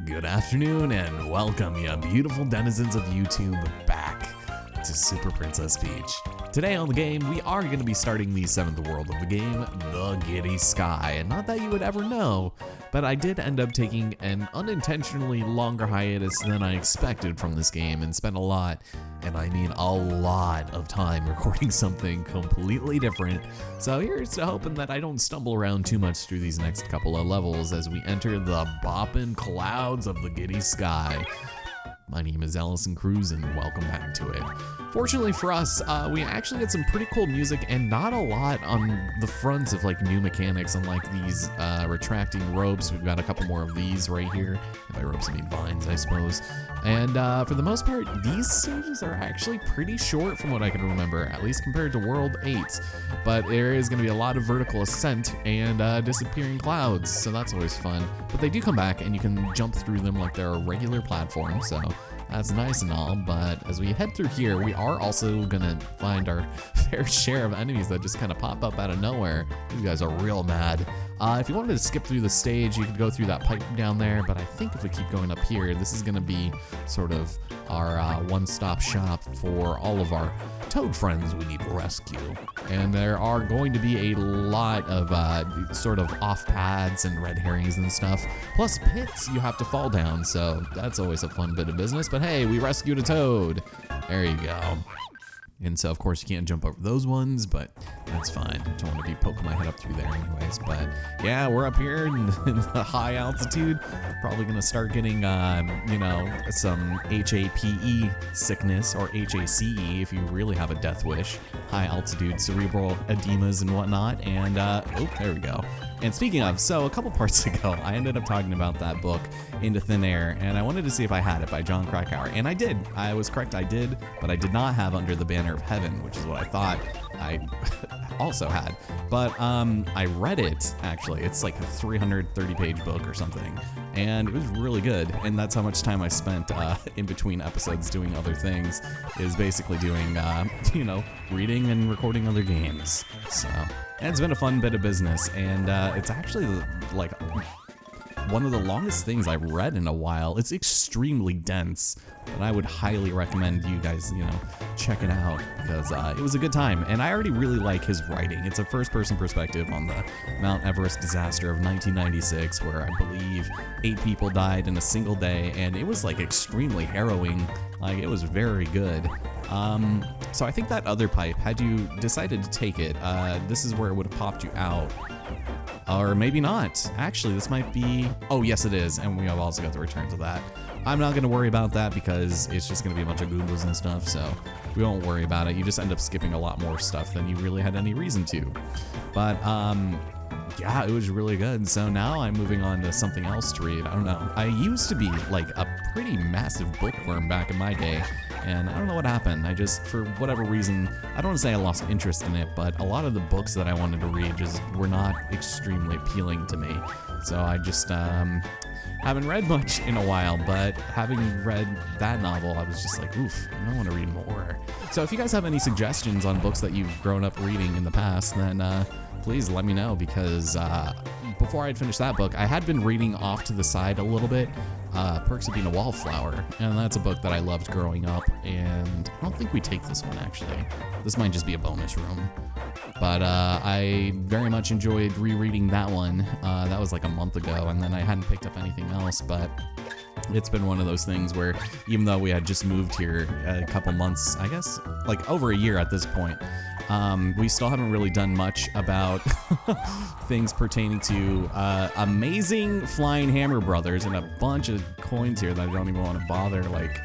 Good afternoon and welcome, you beautiful denizens of YouTube, back to Super Princess Peach. Today on the game, we are going to be starting the 7th world of the game, the Giddy Sky. And not that you would ever know, but I did end up taking an unintentionally longer hiatus than I expected from this game and spent a lot, and I mean a lot of time recording something completely different. So here's to hoping that I don't stumble around too much through these next couple of levels as we enter the boppin' clouds of the Giddy Sky. My name is Allison Cruz and welcome back to it. Fortunately for us, we actually had some pretty cool music and not a lot on the fronts of like new mechanics, unlike these retracting ropes. We've got a couple more of these right here. And by ropes I mean vines, I suppose. And for the most part, these stages are actually pretty short from what I can remember, at least compared to World 8. But there is going to be a lot of vertical ascent and disappearing clouds, so that's always fun. But they do come back and you can jump through them like they're a regular platform, so that's nice and all. But as we head through here, we are also gonna find our fair share of enemies that just kind of pop up out of nowhere. These guys are real mad. If you wanted to skip through the stage, you could go through that pipe down there, but I think if we keep going up here, this is gonna be sort of our one-stop shop for all of our toad friends we need to rescue. And there are going to be a lot of sort of off paths and red herrings and stuff, plus pits you have to fall down, so that's always a fun bit of business. But hey, we rescued a toad. There you go. And so, of course, you can't jump over those ones, but that's fine. I don't want to be poking my head up through there anyways. But yeah, we're up here in the high altitude. Probably going to start getting, you know, some HAPE sickness, or HACE if you really have a death wish. High altitude cerebral edemas and whatnot. And, oh, there we go. And speaking of, so a couple parts ago, I ended up talking about that book, Into Thin Air, and I wanted to see if I had it by John Krakauer, and I did. I was correct, I did, but I did not have Under the Banner of Heaven, which is what I thought I also had. But I read it, actually. It's like a 330-page book or something, and it was really good, and that's how much time I spent in between episodes doing other things, is basically doing, you know, reading and recording other games, so. And it's been a fun bit of business, and it's actually like one of the longest things I've read in a while. It's extremely dense, but I would highly recommend you guys, you know, check it out, because it was a good time. And I already really like his writing. It's a first-person perspective on the Mount Everest disaster of 1996, where I believe 8 people died in a single day, and it was like extremely harrowing. Like, it was very good. So I think that other pipe, had you decided to take it, this is where it would have popped you out. Or maybe not. Actually, this might be... Oh, yes, it is. And we have also got the return to that. I'm not going to worry about that because it's just going to be a bunch of Goombas and stuff, so we won't worry about it. You just end up skipping a lot more stuff than you really had any reason to. But, yeah, it was really good. So now I'm moving on to something else to read. I don't know. I used to be like a pretty massive bookworm back in my day, and I don't know what happened. I just, for whatever reason, I don't want to say I lost interest in it, but a lot of the books that I wanted to read just were not extremely appealing to me. So I just haven't read much in a while, but having read that novel, I was just like, oof, I want to read more. So if you guys have any suggestions on books that you've grown up reading in the past, then please let me know, because before I'd finished that book, I had been reading off to the side a little bit, Perks of Being a Wallflower, and that's a book that I loved growing up, and I don't think we take this one, actually. This might just be a bonus room. But I very much enjoyed rereading that one. That was like a month ago, and then I hadn't picked up anything else, but it's been one of those things where even though we had just moved here a couple months, I guess, like over a year at this point, we still haven't really done much about things pertaining to amazing flying hammer brothers and a bunch of coins here that I don't even want to bother, like,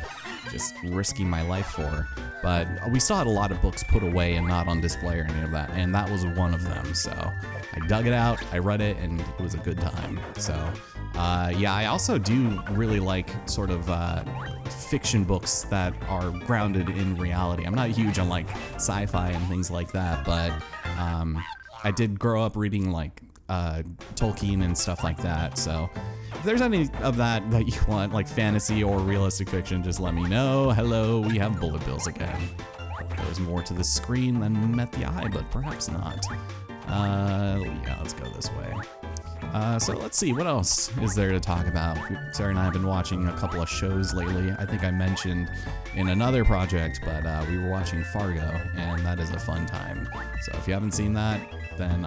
just risking my life for. But we still had a lot of books put away and not on display or any of that, and that was one of them. So I dug it out, I read it, and it was a good time. So yeah, I also do really like sort of fiction books that are grounded in reality. I'm not huge on like sci-fi and things like that, but I did grow up reading like Tolkien and stuff like that. So if there's any of that you want, like fantasy or realistic fiction, just let me know. Hello, we have bullet bills again. There's more to the screen than met the eye, but perhaps not. Yeah, let's go this way. So let's see, what else is there to talk about? Sarah and I have been watching a couple of shows lately. I think I mentioned in another project, but we were watching Fargo, and that is a fun time. So if you haven't seen that, then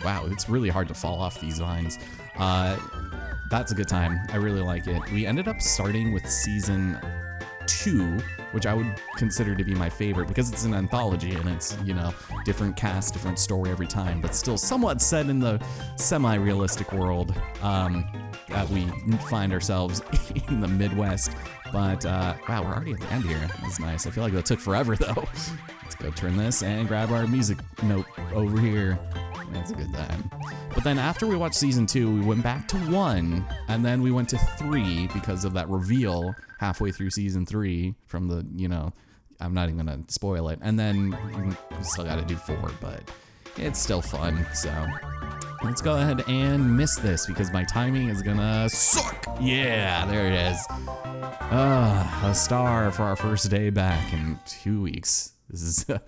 wow, it's really hard to fall off these vines. That's a good time. I really like it. We ended up starting with season 2, which I would consider to be my favorite because it's an anthology and it's, you know, different cast, different story every time, but still somewhat set in the semi-realistic world that we find ourselves in the Midwest. But wow, we're already at the end here. That's nice. I feel like that took forever though. Let's go turn this and grab our music note over here. That's a good time. But then after we watched season 2, we went back to 1, and then we went to 3 because of that reveal halfway through season 3 from the, you know, I'm not even gonna spoil it. And then we still gotta do 4, but it's still fun. So let's go ahead and miss this because my timing is gonna suck. Yeah, there it is. A star for our first day back in 2 weeks. This is a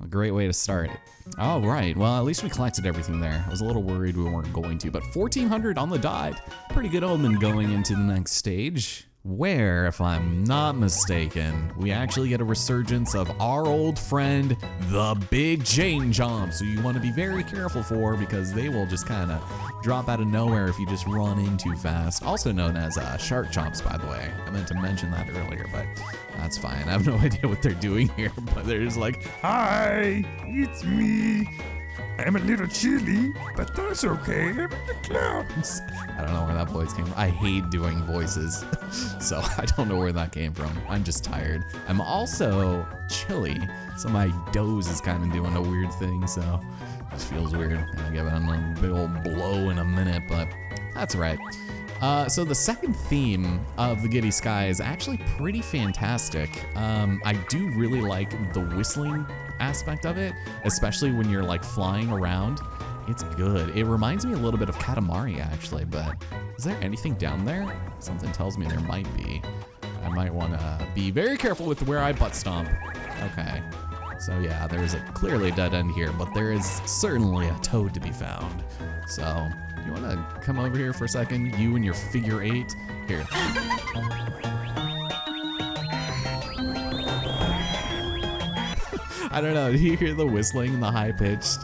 great way to start it. All right, well, at least we collected everything there. I was a little worried we weren't going to, but 1,400 on the dot. Pretty good omen going into the next stage, where, if I'm not mistaken, we actually get a resurgence of our old friend, the Big Chain Chomp. So you want to be very careful for, because they will just kind of drop out of nowhere if you just run in too fast. Also known as shark chomps, by the way. I meant to mention that earlier, but that's fine. I have no idea what they're doing here, but they're just like, hi, it's me. I'm a little chilly, but that's okay. I'm in the clouds. I don't know where that voice came from. I hate doing voices, so I don't know where that came from. I'm just tired. I'm also chilly, so my doze is kind of doing a weird thing, so it just feels weird. I'll give it a big old blow in a minute, but that's right. So the second theme of the Giddy Sky is actually pretty fantastic. I do really like the whistling aspect of it, especially when you're like flying around. It's good. It reminds me a little bit of Katamari actually, but is there anything down there? Something tells me there might be. I might want to be very careful with where I butt stomp. Okay. So yeah, there's clearly a dead end here, but there is certainly a toad to be found. So you want to come over here for a second? You and your figure 8? Here. I don't know, do you hear the whistling and the high pitched?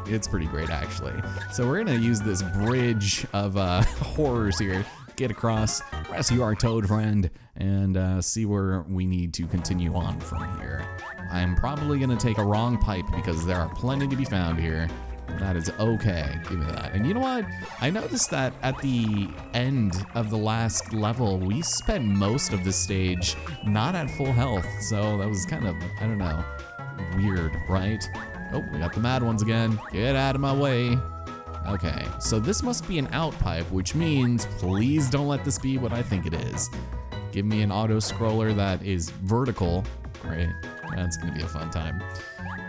It's pretty great actually. So we're gonna use this bridge of horrors here, get across, rescue our toad friend, and see where we need to continue on from here. I'm probably gonna take a wrong pipe because there are plenty to be found here. That is okay, give me that. And you know what? I noticed that at the end of the last level, we spent most of the stage not at full health. So that was kind of, I don't know, weird, right? Oh, we got the mad ones again. Get out of my way. Okay, so this must be an out pipe, which means please don't let this be what I think it is. Give me an auto scroller that is vertical. Great, that's gonna be a fun time.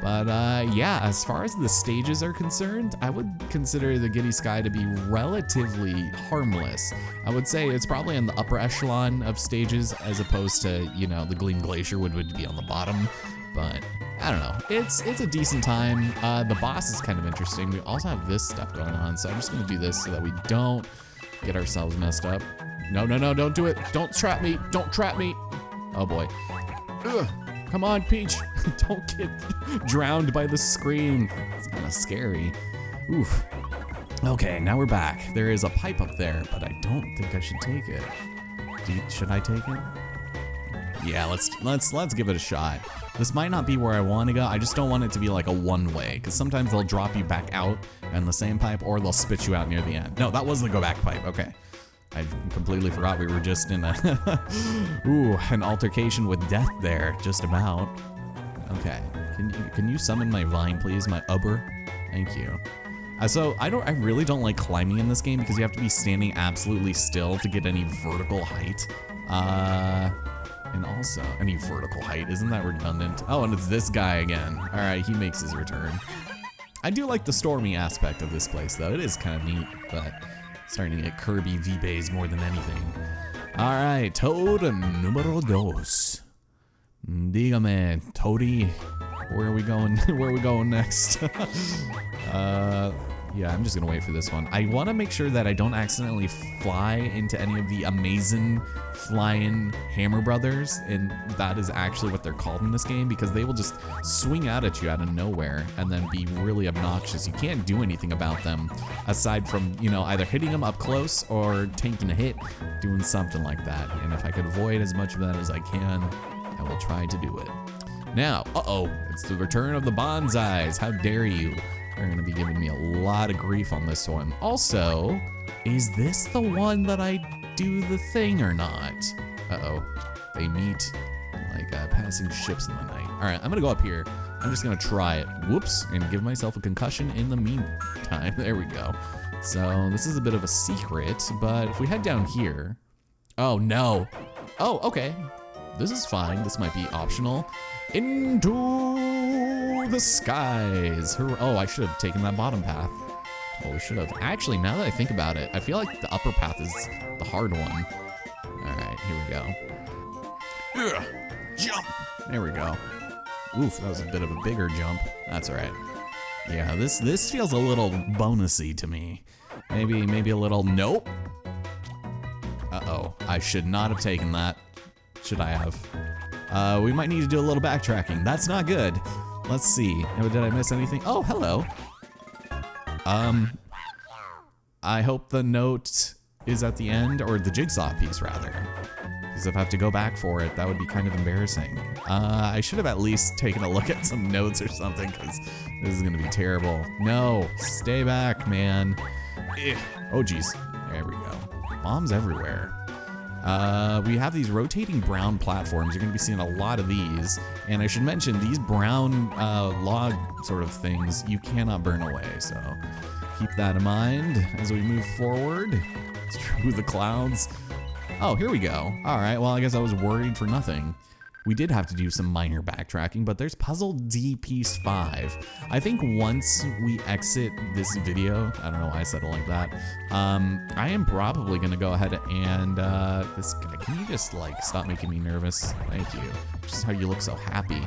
But yeah, as far as the stages are concerned, I would consider the Giddy Sky to be relatively harmless. I would say it's probably in the upper echelon of stages as opposed to, you know, the Gleam Glacier would be on the bottom. But I don't know, it's a decent time. The boss is kind of interesting. We also have this stuff going on, so I'm just gonna do this so that we don't get ourselves messed up. No, don't do it. Don't trap me, don't trap me. Oh boy. Ugh. Come on, Peach. Don't get drowned by the screen. It's kind of scary. Oof. Okay, now we're back. There is a pipe up there, but I don't think I should take it. Should I take it? Yeah, let's give it a shot. This might not be where I want to go. I just don't want it to be like a one-way, because sometimes they'll drop you back out in the same pipe, or they'll spit you out near the end. No, that was the go-back pipe. Okay. I completely forgot we were just in an altercation with death there, just about. Okay, can you summon my vine, please, my ubber? Thank you. So I really don't like climbing in this game because you have to be standing absolutely still to get any vertical height. And also any vertical height, isn't that redundant? Oh, and it's this guy again. All right, he makes his return. I do like the stormy aspect of this place though. It is kind of neat, but starting to get Kirby V-Bays more than anything. All right, Toad numero dos. Dígame, Toady, where are we going? Where are we going next? Yeah, I'm just gonna wait for this one. I want to make sure that I don't accidentally fly into any of the amazing flying Hammer Brothers, and that is actually what they're called in this game, because they will just swing out at you out of nowhere and then be really obnoxious. You can't do anything about them aside from, you know, either hitting them up close or taking a hit, doing something like that. And if I could avoid as much of that as I can, I will try to do it. Now, it's the return of the bonsais. How dare you? They're gonna be giving me a lot of grief on this one. Also, is this the one that I do the thing or not? They meet like passing ships in the night. All right, I'm gonna go up here. I'm just gonna try it. Whoops, and give myself a concussion in the meantime. There we go. So this is a bit of a secret, but if we head down here, oh no. Oh, okay. This is fine. This might be optional. Into the skies. Oh, I should have taken that bottom path. Oh, we should have. Actually, now that I think about it, I feel like the upper path is the hard one. All right, here we go. Ugh, jump. There we go. Oof, that was a bit of a bigger jump. That's all right. Yeah, this feels a little bonusy to me. Maybe a little. Nope. Uh-oh, I should not have taken that. Should I have? We might need to do a little backtracking. That's not good. Let's see. Did I miss anything? Oh, hello. I hope the note is at the end, or the jigsaw piece rather. Because if I have to go back for it, that would be kind of embarrassing. I should have at least taken a look at some notes or something, because this is gonna be terrible. No, stay back, man. Ugh. Oh geez, there we go. Bombs everywhere. We have these rotating brown platforms. You're gonna be seeing a lot of these. And I should mention, these brown log sort of things, you cannot burn away. So keep that in mind as we move forward through the clouds. Oh, here we go. All right, well, I guess I was worried for nothing. We did have to do some minor backtracking, but there's puzzle D piece 5. I think once we exit this video, I don't know why I said it like that, I am probably gonna go ahead and, this guy, can you just like stop making me nervous? Thank you. Just how you look so happy.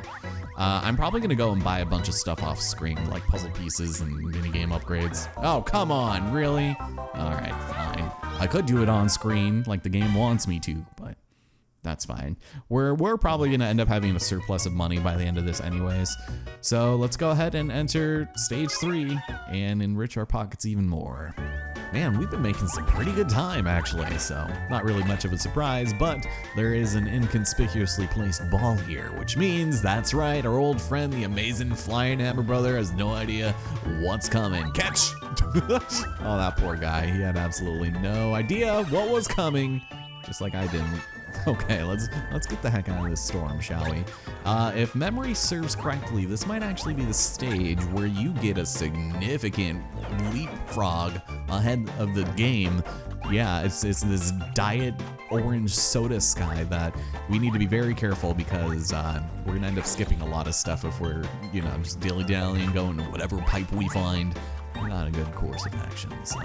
I'm probably gonna go and buy a bunch of stuff off screen, like puzzle pieces and minigame upgrades. Oh, come on, really? All right, fine. I could do it on screen, like the game wants me to, but that's fine. We're probably gonna end up having a surplus of money by the end of this anyways. So let's go ahead and enter stage 3 and enrich our pockets even more. Man, we've been making some pretty good time actually, so not really much of a surprise, but there is an inconspicuously placed ball here, which means, that's right, our old friend, the amazing flying Hammer Brother, has no idea what's coming. Catch! Oh, that poor guy, he had absolutely no idea what was coming, just like I didn't. Okay, let's get the heck out of this storm, shall we? If memory serves correctly, this might actually be the stage where you get a significant leapfrog ahead of the game. Yeah, it's this diet orange soda sky that we need to be very careful, because we're gonna end up skipping a lot of stuff if we're, you know, just dilly-dallying, going to whatever pipe we find. Not a good course of action, so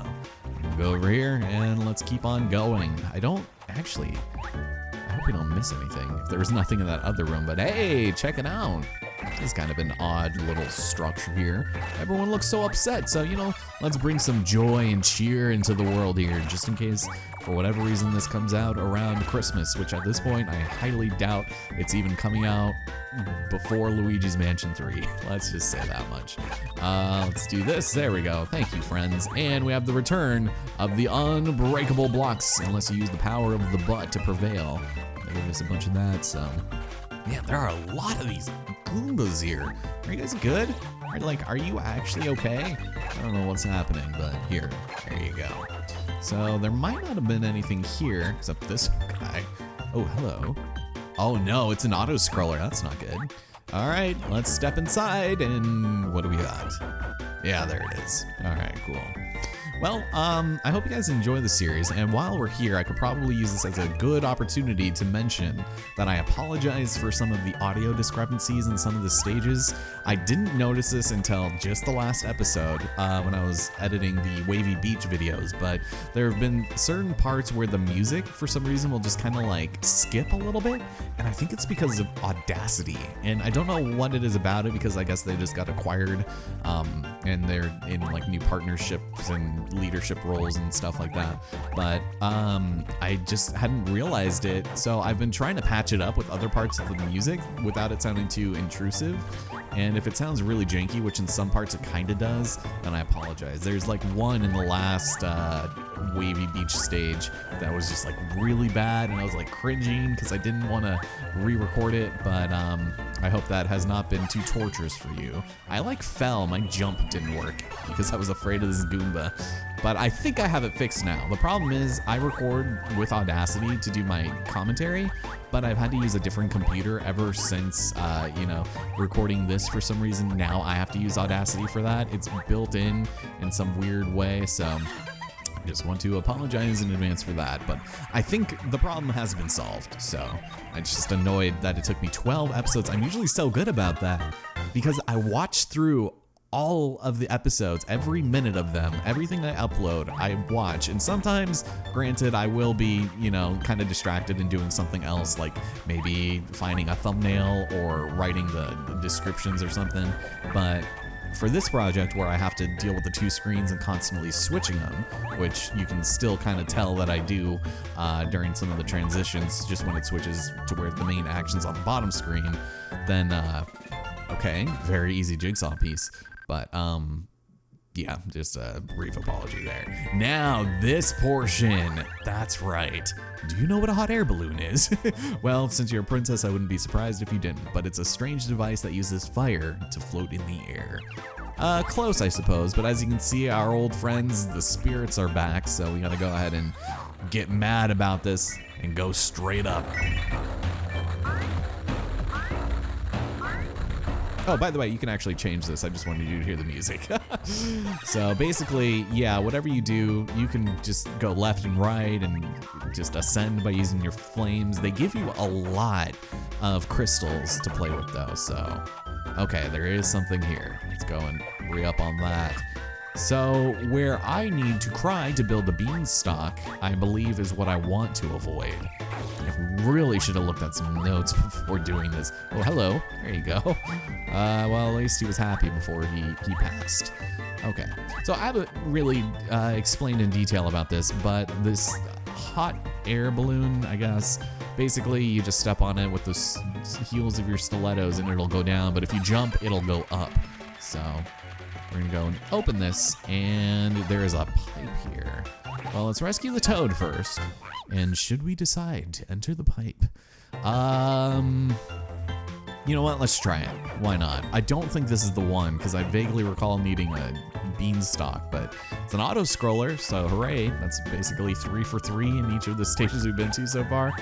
we'll go over here and let's keep on going. I hope we don't miss anything if there was nothing in that other room, but hey, check it out. This is kind of an odd little structure here. Everyone looks so upset, so, you know, let's bring some joy and cheer into the world here, just in case, for whatever reason, this comes out around Christmas, which at this point, I highly doubt it's even coming out before Luigi's Mansion 3. Let's just say that much. Let's do this. There we go. Thank you, friends. And we have the return of the unbreakable blocks, unless you use the power of the butt to prevail. They give us a bunch of that, so... Man, there are a lot of these Goombas here. Are you guys good? Are you actually okay? I don't know what's happening, but there you go. So there might not have been anything here, except this guy. Oh, hello. Oh no, it's an auto-scroller, that's not good. All right, let's step inside, and what do we got? Yeah, there it is. All right, cool. Well, I hope you guys enjoy the series, and while we're here, I could probably use this as a good opportunity to mention that I apologize for some of the audio discrepancies in some of the stages. I didn't notice this until just the last episode when I was editing the Wavy Beach videos, but there have been certain parts where the music, for some reason, will just kind of like skip a little bit, and I think it's because of Audacity, and I don't know what it is about it, because I guess they just got acquired, and they're in like new partnerships and leadership roles and stuff like that, but I just hadn't realized it, so I've been trying to patch it up with other parts of the music without it sounding too intrusive, and if it sounds really janky, which in some parts it kind of does, then I apologize. There's like one in the last Wavy Beach stage that was just like really bad, and I was like cringing because I didn't want to re-record it, but I hope that has not been too torturous for you. I like fell, my jump didn't work because I was afraid of this Goomba, but I think I have it fixed now. The problem is I record with Audacity to do my commentary, but I've had to use a different computer ever since, recording this for some reason. Now I have to use Audacity for that. It's built in some weird way, so I just want to apologize in advance for that, but I think the problem has been solved, so I'm just annoyed that it took me 12 episodes. I'm usually so good about that because I watch through all of the episodes, every minute of them, everything I upload, I watch, and sometimes, granted, I will be, kind of distracted and doing something else, like maybe finding a thumbnail or writing the descriptions or something, but for this project where I have to deal with the two screens and constantly switching them, which you can still kind of tell that I do during some of the transitions, just when it switches to where the main action's on the bottom screen, then, okay, very easy jigsaw piece. But, yeah, just a brief apology there. Now, this portion, that's right. Do you know what a hot air balloon is? Well, since you're a princess, I wouldn't be surprised if you didn't, but it's a strange device that uses fire to float in the air. Close, I suppose, but as you can see, our old friends, the spirits, are back, so we gotta go ahead and get mad about this and go straight up. Oh, by the way, you can actually change this. I just wanted you to hear the music. So basically, yeah, whatever you do, you can just go left and right and just ascend by using your flames. They give you a lot of crystals to play with though, so. Okay, there is something here. Let's go and re-up on that. So where I need to cry to build the beanstalk, I believe is what I want to avoid. I really should have looked at some notes before doing this. Oh, hello. There you go. Well, at least he was happy before he passed. Okay. So I haven't really explained in detail about this, but this hot air balloon, I guess, basically you just step on it with the heels of your stilettos and it'll go down, but if you jump, it'll go up. So we're gonna go and open this, and there is a pipe here. Well, let's rescue the toad first. And should we decide to enter the pipe? You know what? Let's try it. Why not? I don't think this is the one, because I vaguely recall needing a beanstalk, but it's an auto-scroller, so hooray. That's basically 3 for 3 in each of the stages we've been to so far.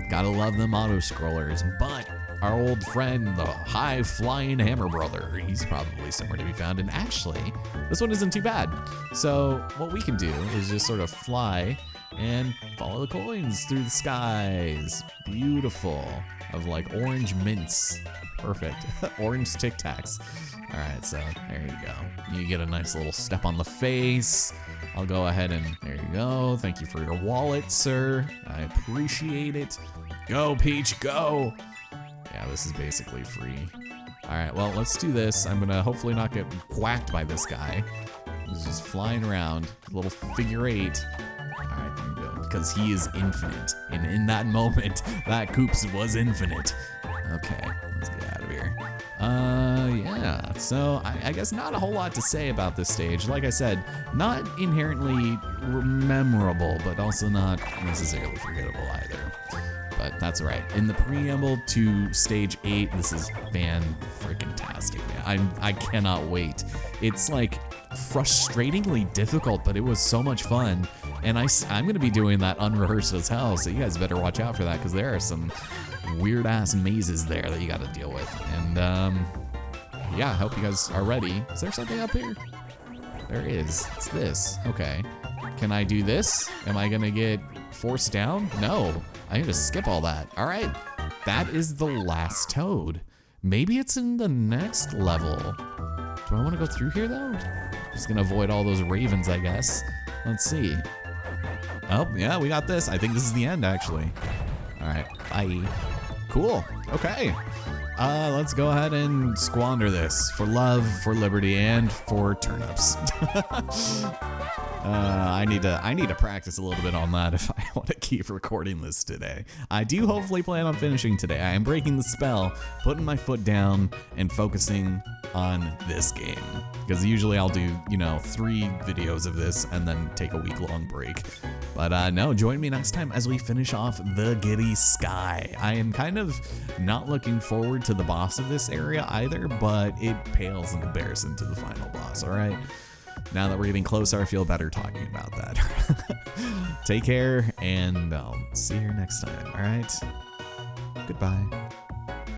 Gotta love them auto-scrollers, but our old friend, the high-flying hammer brother, he's probably somewhere to be found, and actually, this one isn't too bad. So what we can do is just sort of fly and follow the coins through the skies. Beautiful. Of like orange mints. Perfect. Orange Tic Tacs. All right, so there you go. You get a nice little step on the face. I'll go ahead and there you go. Thank you for your wallet, sir. I appreciate it. Go, Peach, go. Yeah, this is basically free. All right, well, let's do this. I'm gonna hopefully not get whacked by this guy. He's just flying around, little figure 8. All right, there you go, because he is infinite. And in that moment, that Koops was infinite. Okay, let's get out of here. Yeah, so I guess not a whole lot to say about this stage. Like I said, not inherently memorable, but also not necessarily forgettable either. But that's right. In the preamble to stage 8, this is fan-freaking-tastic, man. I cannot wait. It's like frustratingly difficult, but it was so much fun. And I'm gonna be doing that unrehearsed as hell, so you guys better watch out for that, because there are some weird-ass mazes there that you gotta deal with. And yeah, I hope you guys are ready. Is there something up here? There is. It's this. Okay. Can I do this? Am I gonna get forced down? No. I need to skip all that. All right. That is the last toad. Maybe it's in the next level. Do I want to go through here though? Just gonna avoid all those ravens, I guess. Let's see. Oh, yeah, we got this. I think this is the end, actually. All right, bye. Cool, okay. Let's go ahead and squander this for love, for liberty, and for turnips. I need to practice a little bit on that if I want to keep recording this today. I do hopefully plan on finishing today. I am breaking the spell, putting my foot down, and focusing on this game. Because usually I'll do, 3 videos of this and then take a week-long break. But no, join me next time as we finish off the Giddy Sky. I am kind of not looking forward to the boss of this area either, but it pales in comparison to the final boss, all right? Now that we're getting closer, I feel better talking about that. Take care, and I'll see you next time, all right? Goodbye.